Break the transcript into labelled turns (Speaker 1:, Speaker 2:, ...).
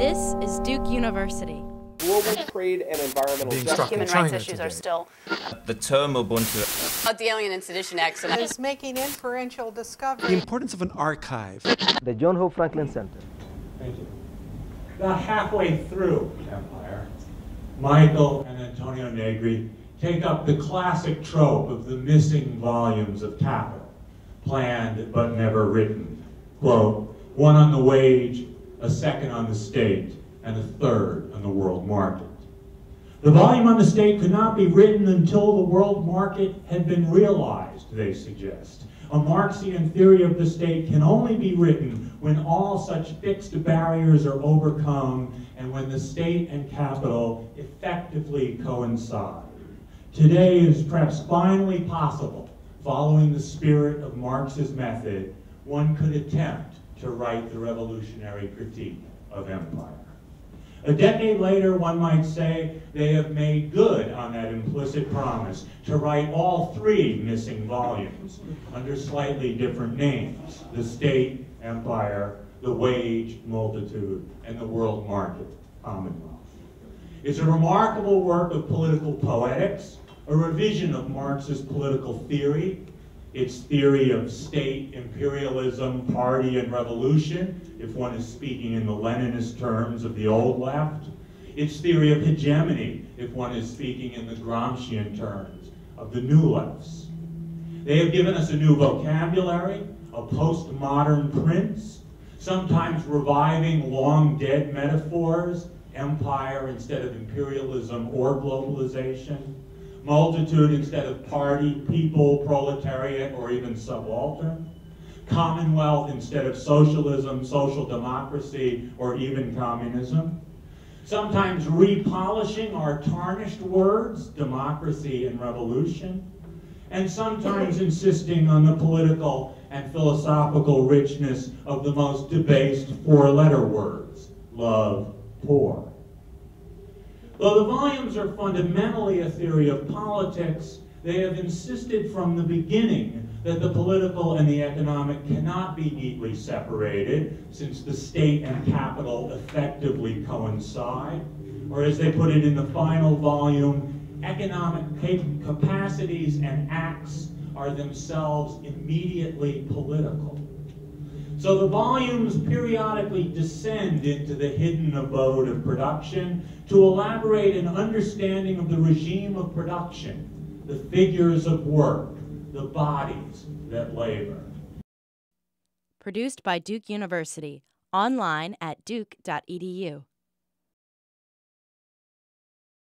Speaker 1: This is Duke University.
Speaker 2: Global trade and environmental justice.
Speaker 3: Human rights issues are still.
Speaker 4: The term Ubuntu.
Speaker 3: About the Alien and Sedition Acts.
Speaker 5: Is making inferential discovery.
Speaker 6: The importance of an archive.
Speaker 2: The John Hope Franklin Center.
Speaker 7: Thank you. About halfway through Empire, Michael and Antonio Negri take up the classic trope of the missing volumes of capital, planned but never written. Quote, one on the wage, a second on the state, and a third on the world market. The volume on the state could not be written until the world market had been realized, they suggest. A Marxian theory of the state can only be written when all such fixed barriers are overcome and when the state and capital effectively coincide. Today is perhaps finally possible, following the spirit of Marx's method, one could attempt to write the revolutionary critique of empire. A decade later, one might say they have made good on that implicit promise to write all three missing volumes under slightly different names: the state, empire, the wage, multitude, and the world market, Commonwealth. It's a remarkable work of political poetics, a revision of Marx's political theory, its theory of state, imperialism, party, and revolution, if one is speaking in the Leninist terms of the old left, its theory of hegemony, if one is speaking in the Gramscian terms of the new lefts. They have given us a new vocabulary, a postmodern prince, sometimes reviving long-dead metaphors, empire instead of imperialism or globalization, multitude instead of party, people, proletariat, or even subaltern, Commonwealth instead of socialism, social democracy, or even communism, sometimes repolishing our tarnished words, democracy and revolution, and sometimes insisting on the political and philosophical richness of the most debased four-letter words, love, poor. Though the volumes are fundamentally a theory of politics, they have insisted from the beginning that the political and the economic cannot be neatly separated, since the state and capital effectively coincide, or as they put it in the final volume, economic capacities and acts are themselves immediately political. So the volumes periodically descend into the hidden abode of production to elaborate an understanding of the regime of production, the figures of work, the bodies that labor.
Speaker 1: Produced by Duke University. Online at duke.edu.